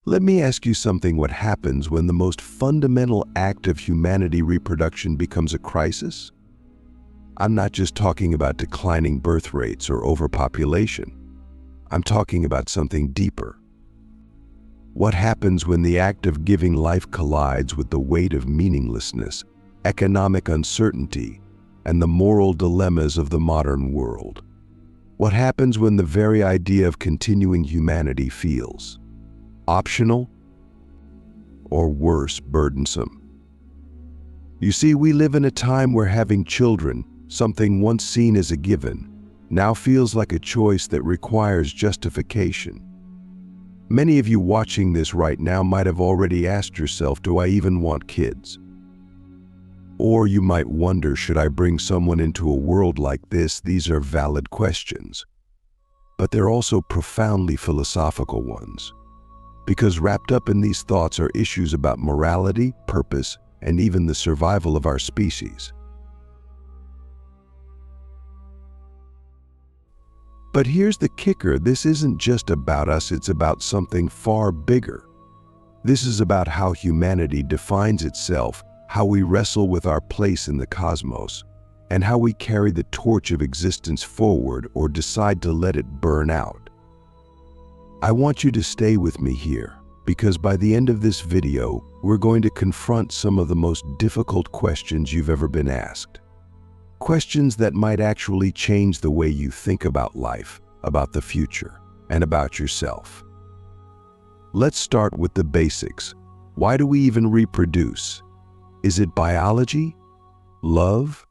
Let me ask you something. What happens when the most fundamental act of humanity, reproduction, becomes a crisis? I'm not just talking about declining birth rates or overpopulation. I'm talking about something deeper. What happens when the act of giving life collides with the weight of meaninglessness, economic uncertainty, and the moral dilemmas of the modern world? What happens when the very idea of continuing humanity feels optional, or worse, burdensome? You see, we live in a time where having children, something once seen as a given, now feels like a choice that requires justification. Many of you watching this right now might have already asked yourself, do I even want kids? Or you might wonder, should I bring someone into a world like this? These are valid questions, but they're also profoundly philosophical ones, because wrapped up in these thoughts are issues about morality, purpose, and even the survival of our species. But here's the kicker: this isn't just about us, it's about something far bigger. This is about how humanity defines itself, how we wrestle with our place in the cosmos, and how we carry the torch of existence forward or decide to let it burn out. I want you to stay with me here, because by the end of this video, we're going to confront some of the most difficult questions you've ever been asked. Questions that might actually change the way you think about life, about the future, and about yourself. Let's start with the basics. Why do we even reproduce? Is it biology, love,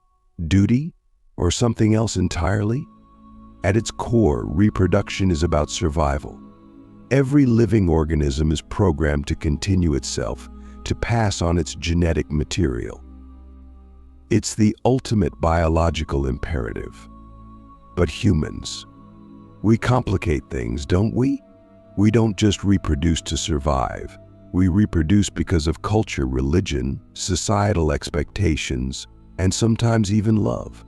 duty, or something else entirely? At its core, reproduction is about survival. Every living organism is programmed to continue itself, to pass on its genetic material. It's the ultimate biological imperative. But humans, we complicate things, don't we? We don't just reproduce to survive. We reproduce because of culture, religion, societal expectations, and sometimes even love.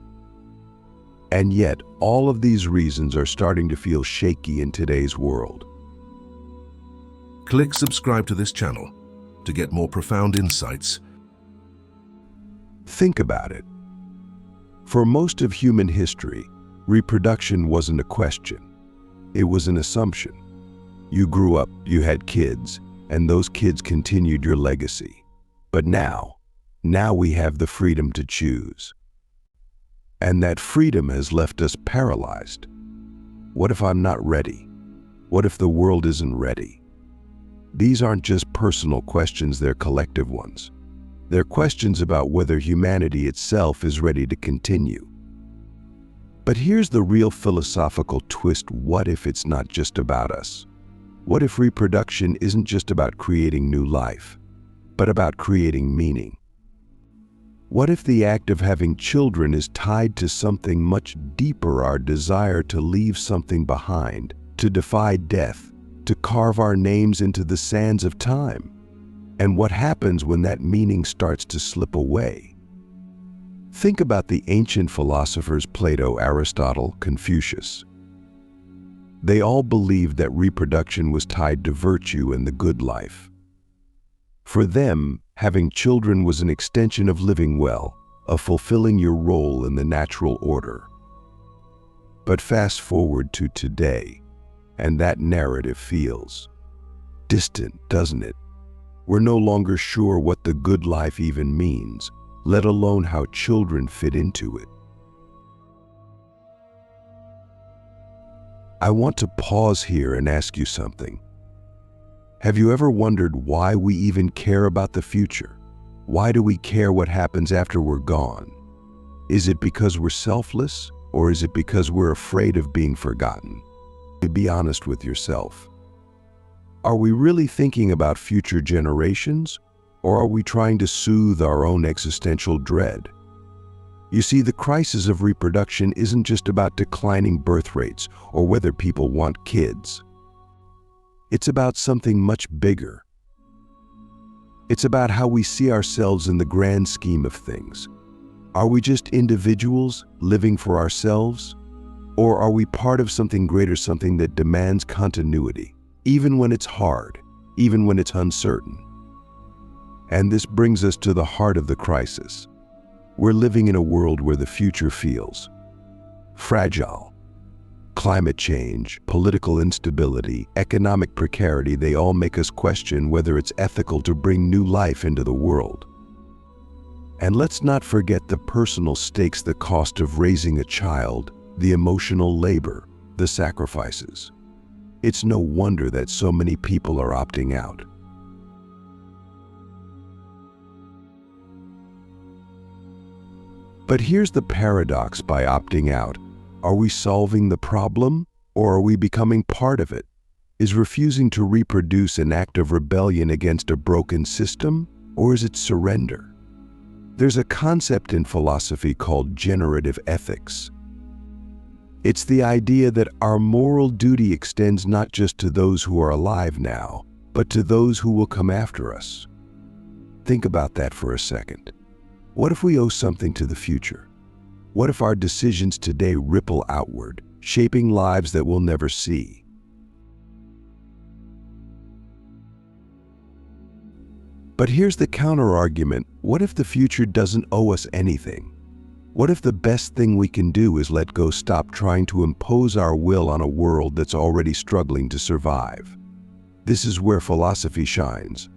And yet, all of these reasons are starting to feel shaky in today's world. Click subscribe to this channel to get more profound insights. Think about it. For most of human history, reproduction wasn't a question. It was an assumption. You grew up, you had kids, and those kids continued your legacy. But now we have the freedom to choose. And that freedom has left us paralyzed. What if I'm not ready? What if the world isn't ready? These aren't just personal questions, they're collective ones. They're questions about whether humanity itself is ready to continue. But here's the real philosophical twist: what if it's not just about us? What if reproduction isn't just about creating new life, but about creating meaning? What if the act of having children is tied to something much deeper, our desire to leave something behind, to defy death, to carve our names into the sands of time? And what happens when that meaning starts to slip away? Think about the ancient philosophers: Plato, Aristotle, Confucius. They all believed that reproduction was tied to virtue and the good life. For them, having children was an extension of living well, of fulfilling your role in the natural order. But fast forward to today, and that narrative feels distant, doesn't it? We're no longer sure what the good life even means, let alone how children fit into it. I want to pause here and ask you something. Have you ever wondered why we even care about the future? Why do we care what happens after we're gone? Is it because we're selfless, or is it because we're afraid of being forgotten? Be honest with yourself. Are we really thinking about future generations, or are we trying to soothe our own existential dread? You see, the crisis of reproduction isn't just about declining birth rates or whether people want kids. It's about something much bigger. It's about how we see ourselves in the grand scheme of things. Are we just individuals living for ourselves? Or are we part of something greater, something that demands continuity, even when it's hard, even when it's uncertain. And this brings us to the heart of the crisis. We're living in a world where the future feels fragile. Climate change, political instability, economic precarity, they all make us question whether it's ethical to bring new life into the world. And let's not forget the personal stakes, the cost of raising a child, the emotional labor, the sacrifices. It's no wonder that so many people are opting out. But here's the paradox: by opting out, are we solving the problem, or are we becoming part of it? Is refusing to reproduce an act of rebellion against a broken system, or is it surrender? There's a concept in philosophy called generative ethics. It's the idea that our moral duty extends not just to those who are alive now, but to those who will come after us. Think about that for a second. What if we owe something to the future? What if our decisions today ripple outward, shaping lives that we'll never see? But here's the counter-argument. What if the future doesn't owe us anything? What if the best thing we can do is let go, stop trying to impose our will on a world that's already struggling to survive? This is where philosophy shines.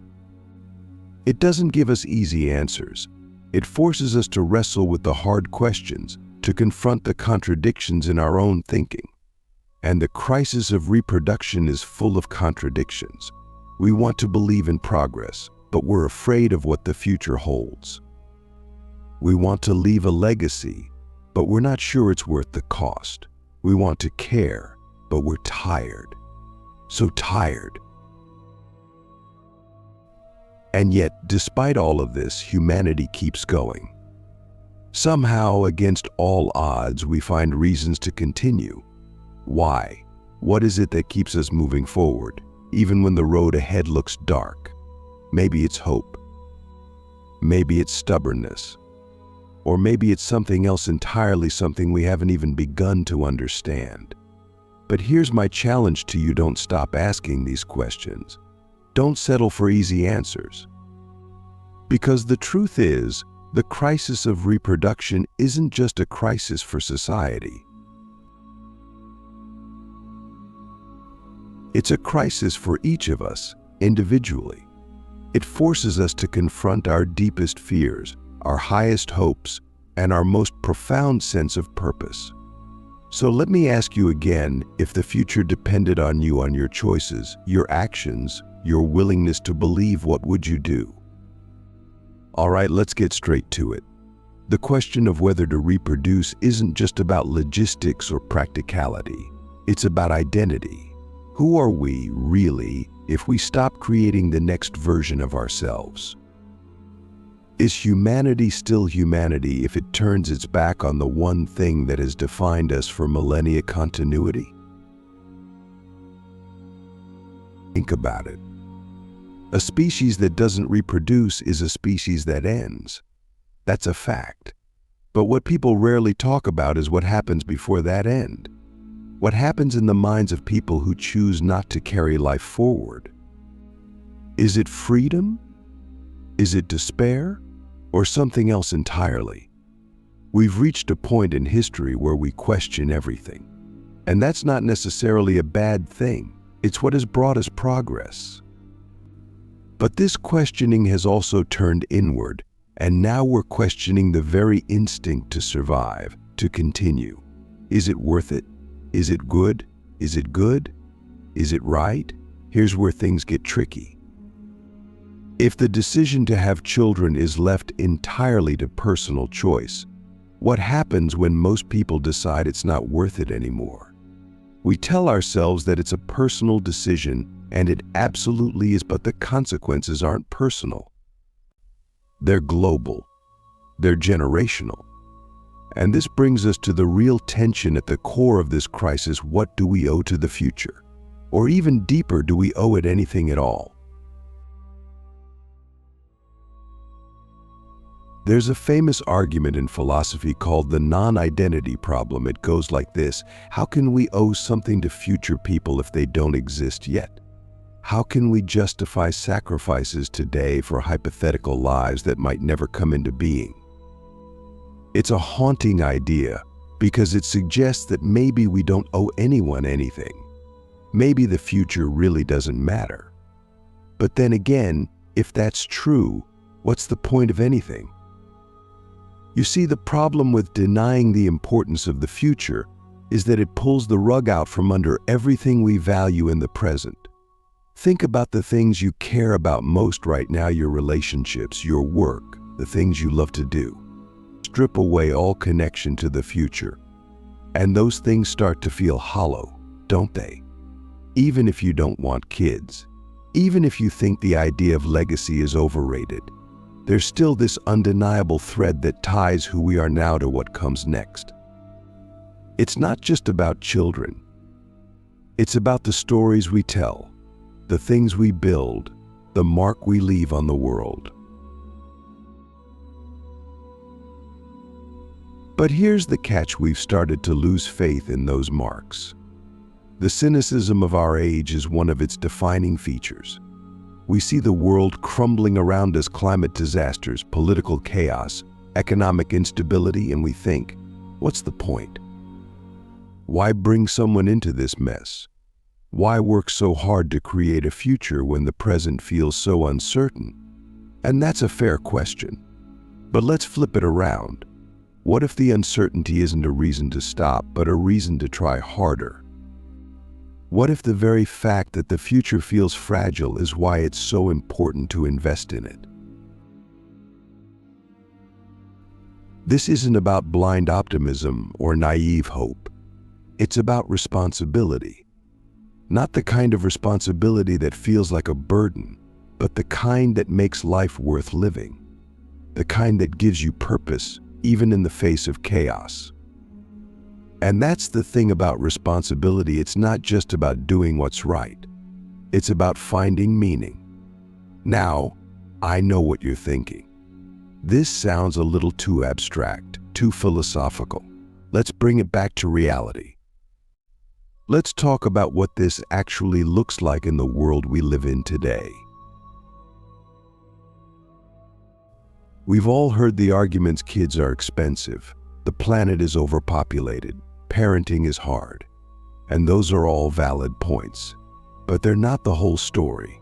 It doesn't give us easy answers. It forces us to wrestle with the hard questions, to confront the contradictions in our own thinking. And the crisis of reproduction is full of contradictions. We want to believe in progress, but we're afraid of what the future holds. We want to leave a legacy, but we're not sure it's worth the cost. We want to care, but we're tired. So tired. And yet, despite all of this, humanity keeps going. Somehow, against all odds, we find reasons to continue. Why? What is it that keeps us moving forward, even when the road ahead looks dark? Maybe it's hope. Maybe it's stubbornness. Or maybe it's something else entirely, something we haven't even begun to understand. But here's my challenge to you: don't stop asking these questions. Don't settle for easy answers. Because the truth is, the crisis of reproduction isn't just a crisis for society. It's a crisis for each of us, individually. It forces us to confront our deepest fears, our highest hopes, and our most profound sense of purpose. So let me ask you again, if the future depended on you, on your choices, your actions, your willingness to believe, what would you do? All right, let's get straight to it. The question of whether to reproduce isn't just about logistics or practicality. It's about identity. Who are we, really, if we stop creating the next version of ourselves? Is humanity still humanity if it turns its back on the one thing that has defined us for millennia: continuity? Think about it. A species that doesn't reproduce is a species that ends. That's a fact. But what people rarely talk about is what happens before that end. What happens in the minds of people who choose not to carry life forward? Is it freedom? Is it despair? Or something else entirely? We've reached a point in history where we question everything. And that's not necessarily a bad thing. It's what has brought us progress. But this questioning has also turned inward, and now we're questioning the very instinct to survive, to continue. Is it worth it? Is it good? Is it good? Is it right? Here's where things get tricky. If the decision to have children is left entirely to personal choice, what happens when most people decide it's not worth it anymore? We tell ourselves that it's a personal decision, and it absolutely is, but the consequences aren't personal. They're global. They're generational. And this brings us to the real tension at the core of this crisis. What do we owe to the future? Or even deeper, do we owe it anything at all? There's a famous argument in philosophy called the non-identity problem. It goes like this: how can we owe something to future people if they don't exist yet? How can we justify sacrifices today for hypothetical lives that might never come into being? It's a haunting idea because it suggests that maybe we don't owe anyone anything. Maybe the future really doesn't matter. But then again, if that's true, what's the point of anything? You see, the problem with denying the importance of the future is that it pulls the rug out from under everything we value in the present. Think about the things you care about most right now: your relationships, your work, the things you love to do. Strip away all connection to the future, and those things start to feel hollow, don't they? Even if you don't want kids, even if you think the idea of legacy is overrated, there's still this undeniable thread that ties who we are now to what comes next. It's not just about children. It's about the stories we tell, the things we build, the mark we leave on the world. But here's the catch: we've started to lose faith in those marks. The cynicism of our age is one of its defining features. We see the world crumbling around us: climate disasters, political chaos, economic instability, and we think, what's the point? Why bring someone into this mess? Why work so hard to create a future when the present feels so uncertain? And that's a fair question. But let's flip it around. What if the uncertainty isn't a reason to stop, but a reason to try harder? What if the very fact that the future feels fragile is why it's so important to invest in it? This isn't about blind optimism or naive hope. It's about responsibility. Not the kind of responsibility that feels like a burden, but the kind that makes life worth living. The kind that gives you purpose, even in the face of chaos. And that's the thing about responsibility: it's not just about doing what's right. It's about finding meaning. Now, I know what you're thinking. This sounds a little too abstract, too philosophical. Let's bring it back to reality. Let's talk about what this actually looks like in the world we live in today. We've all heard the arguments: kids are expensive, the planet is overpopulated, parenting is hard. And those are all valid points. But they're not the whole story.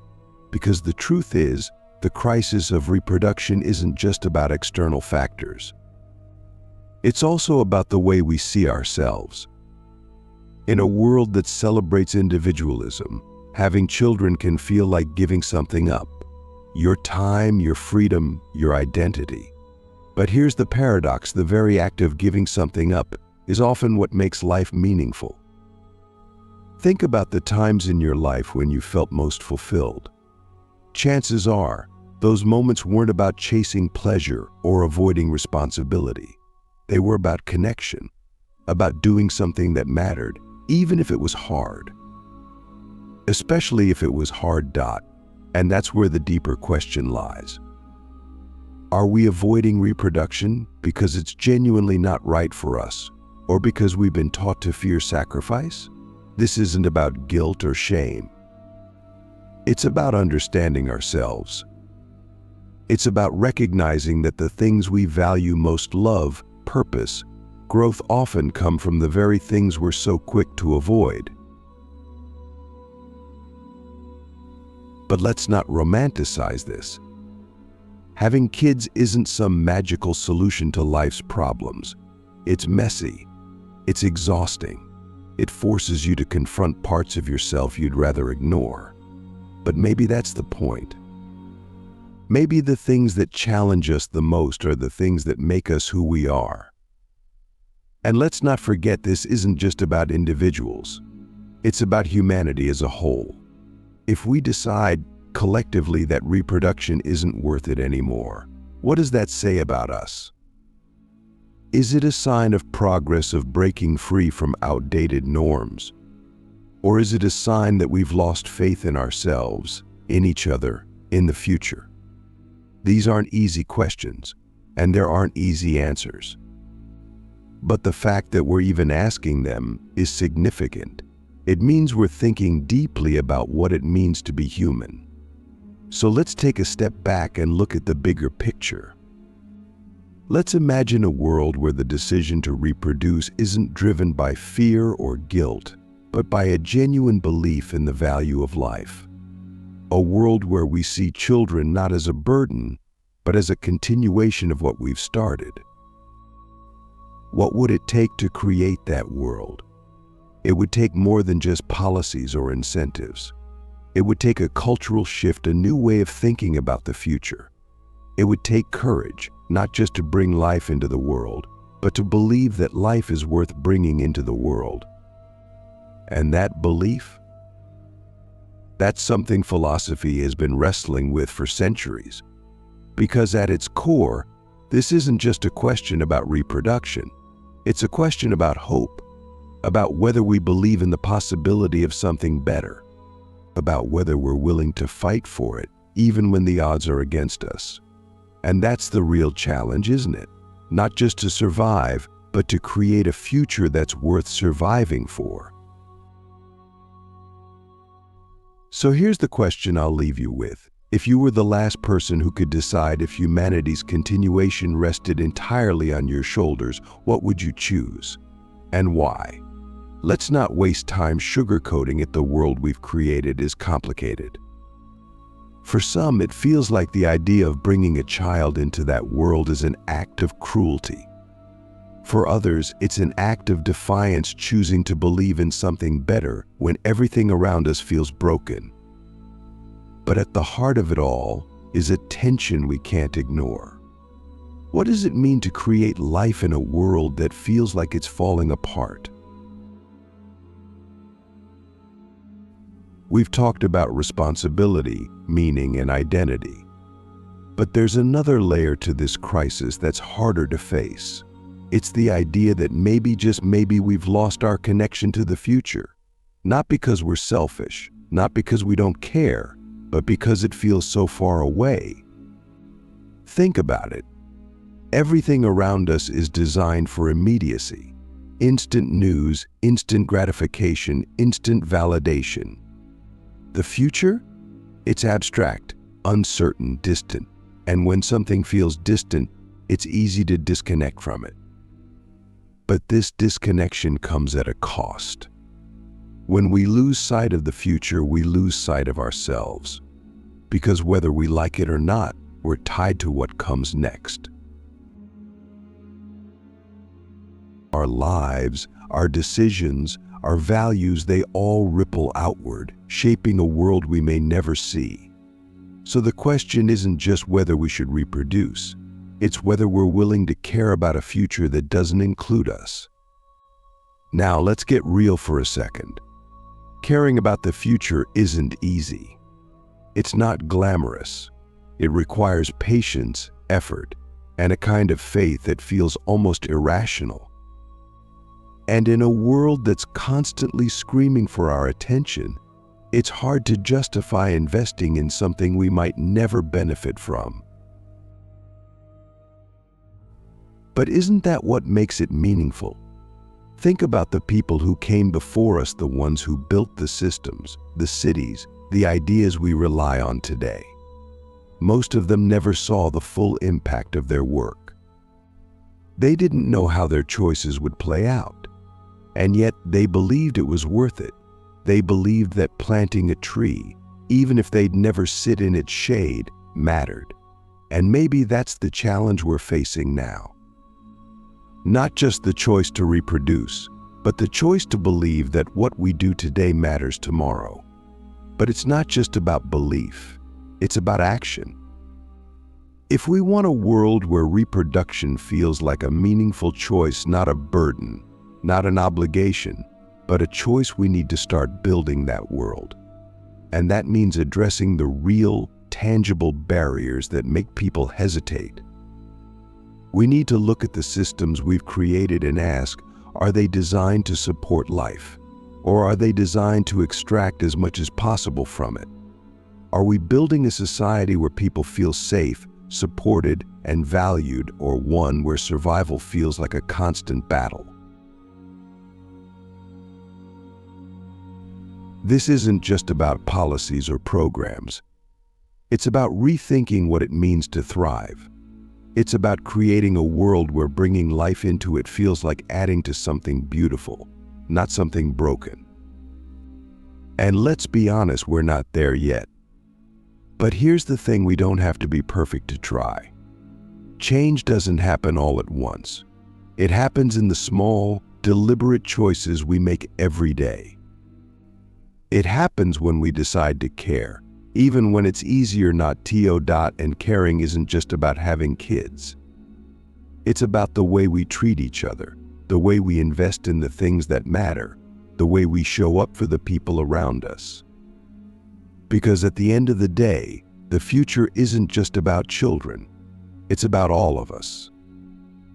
Because the truth is, the crisis of reproduction isn't just about external factors. It's also about the way we see ourselves. In a world that celebrates individualism, having children can feel like giving something up. Your time, your freedom, your identity. But here's the paradox: the very act of giving something up is often what makes life meaningful. Think about the times in your life when you felt most fulfilled. Chances are, those moments weren't about chasing pleasure or avoiding responsibility. They were about connection, about doing something that mattered, even if it was hard. Especially if it was hard. And that's where the deeper question lies. Are we avoiding reproduction because it's genuinely not right for us, or because we've been taught to fear sacrifice? This isn't about guilt or shame. It's about understanding ourselves. It's about recognizing that the things we value most, love, purpose, growth, often come from the very things we're so quick to avoid. But let's not romanticize this. Having kids isn't some magical solution to life's problems. It's messy. It's exhausting. It forces you to confront parts of yourself you'd rather ignore. But maybe that's the point. Maybe the things that challenge us the most are the things that make us who we are. And let's not forget, this isn't just about individuals. It's about humanity as a whole. If we decide collectively that reproduction isn't worth it anymore, what does that say about us? Is it a sign of progress, of breaking free from outdated norms? Or is it a sign that we've lost faith in ourselves, in each other, in the future? These aren't easy questions, and there aren't easy answers. But the fact that we're even asking them is significant. It means we're thinking deeply about what it means to be human. So let's take a step back and look at the bigger picture. Let's imagine a world where the decision to reproduce isn't driven by fear or guilt, but by a genuine belief in the value of life. A world where we see children not as a burden, but as a continuation of what we've started. What would it take to create that world? It would take more than just policies or incentives. It would take a cultural shift, a new way of thinking about the future. It would take courage, not just to bring life into the world, but to believe that life is worth bringing into the world. And that belief? That's something philosophy has been wrestling with for centuries. Because at its core, this isn't just a question about reproduction. It's a question about hope, about whether we believe in the possibility of something better, about whether we're willing to fight for it, even when the odds are against us. And that's the real challenge, isn't it? Not just to survive, but to create a future that's worth surviving for. So here's the question I'll leave you with. If you were the last person who could decide if humanity's continuation rested entirely on your shoulders, what would you choose? And why? Let's not waste time sugarcoating it. The world we've created is complicated. For some, it feels like the idea of bringing a child into that world is an act of cruelty. For others, it's an act of defiance, choosing to believe in something better when everything around us feels broken. But at the heart of it all is a tension we can't ignore. What does it mean to create life in a world that feels like it's falling apart? We've talked about responsibility, meaning, and identity. But there's another layer to this crisis that's harder to face. It's the idea that maybe, just maybe, we've lost our connection to the future. Not because we're selfish, not because we don't care, but because it feels so far away. Think about it. Everything around us is designed for immediacy. Instant news, instant gratification, instant validation. The future? It's abstract, uncertain, distant. And when something feels distant, it's easy to disconnect from it. But this disconnection comes at a cost. When we lose sight of the future, we lose sight of ourselves. Because whether we like it or not, we're tied to what comes next. Our lives, our decisions, our values, they all ripple outward, shaping a world we may never see. So the question isn't just whether we should reproduce. It's whether we're willing to care about a future that doesn't include us. Now let's get real for a second. Caring about the future isn't easy. It's not glamorous. It requires patience, effort, and a kind of faith that feels almost irrational. And in a world that's constantly screaming for our attention, it's hard to justify investing in something we might never benefit from. But isn't that what makes it meaningful? Think about the people who came before us, the ones who built the systems, the cities, the ideas we rely on today. Most of them never saw the full impact of their work. They didn't know how their choices would play out, and yet they believed it was worth it. They believed that planting a tree, even if they'd never sit in its shade, mattered. And maybe that's the challenge we're facing now. Not just the choice to reproduce, but the choice to believe that what we do today matters tomorrow. But it's not just about belief, it's about action. If we want a world where reproduction feels like a meaningful choice, not a burden, not an obligation, but a choice, we need to start building that world. And that means addressing the real, tangible barriers that make people hesitate. We need to look at the systems we've created and ask, are they designed to support life? Or are they designed to extract as much as possible from it? Are we building a society where people feel safe, supported, and valued, or one where survival feels like a constant battle? This isn't just about policies or programs. It's about rethinking what it means to thrive. It's about creating a world where bringing life into it feels like adding to something beautiful, not something broken. And let's be honest, we're not there yet. But here's the thing, we don't have to be perfect to try. Change doesn't happen all at once. It happens in the small, deliberate choices we make every day. It happens when we decide to care, even when it's easier not to. And caring isn't just about having kids. It's about the way we treat each other, the way we invest in the things that matter, the way we show up for the people around us. Because at the end of the day, the future isn't just about children. It's about all of us.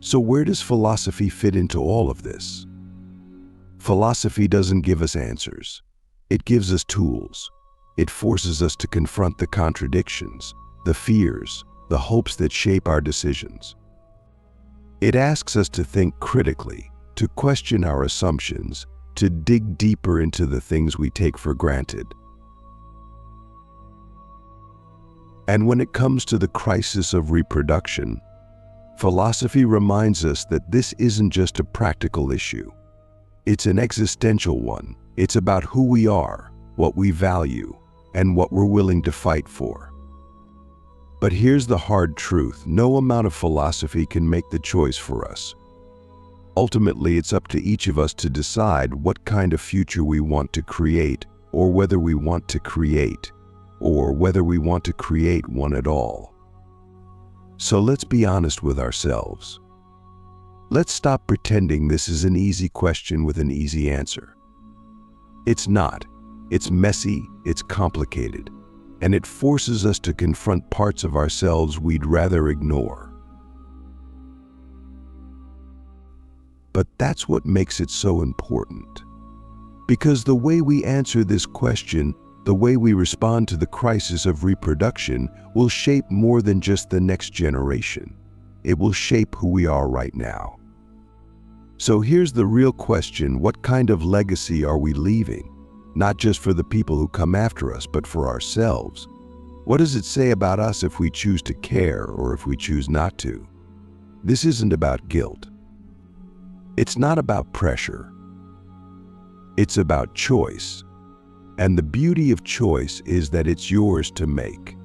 So where does philosophy fit into all of this? Philosophy doesn't give us answers. It gives us tools. It forces us to confront the contradictions, the fears, the hopes that shape our decisions. It asks us to think critically, to question our assumptions, to dig deeper into the things we take for granted. And when it comes to the crisis of reproduction, philosophy reminds us that this isn't just a practical issue. It's an existential one. It's about who we are, what we value, and what we're willing to fight for. But here's the hard truth: no amount of philosophy can make the choice for us. Ultimately, it's up to each of us to decide what kind of future we want to create, or whether we want to create one at all. So let's be honest with ourselves. Let's stop pretending this is an easy question with an easy answer. It's not. It's messy, it's complicated, and it forces us to confront parts of ourselves we'd rather ignore. But that's what makes it so important. Because the way we answer this question, the way we respond to the crisis of reproduction, will shape more than just the next generation. It will shape who we are right now. So here's the real question: what kind of legacy are we leaving? Not just for the people who come after us, but for ourselves. What does it say about us if we choose to care or if we choose not to? This isn't about guilt. It's not about pressure. It's about choice. And the beauty of choice is that it's yours to make.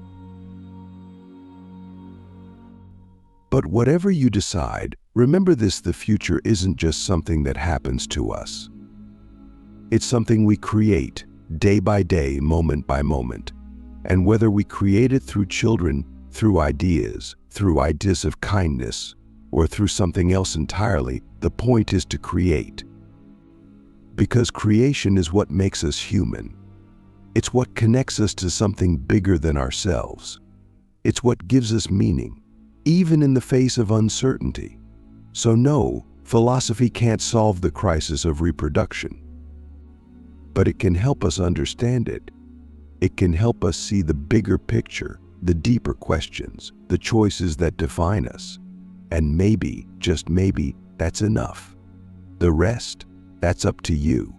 But whatever you decide, remember this: the future isn't just something that happens to us. It's something we create, day by day, moment by moment. And whether we create it through children, through ideas of kindness, or through something else entirely, the point is to create. Because creation is what makes us human. It's what connects us to something bigger than ourselves. It's what gives us meaning, even in the face of uncertainty. So no, philosophy can't solve the crisis of reproduction. But it can help us understand it. It can help us see the bigger picture, the deeper questions, the choices that define us. And maybe, just maybe, that's enough. The rest, that's up to you.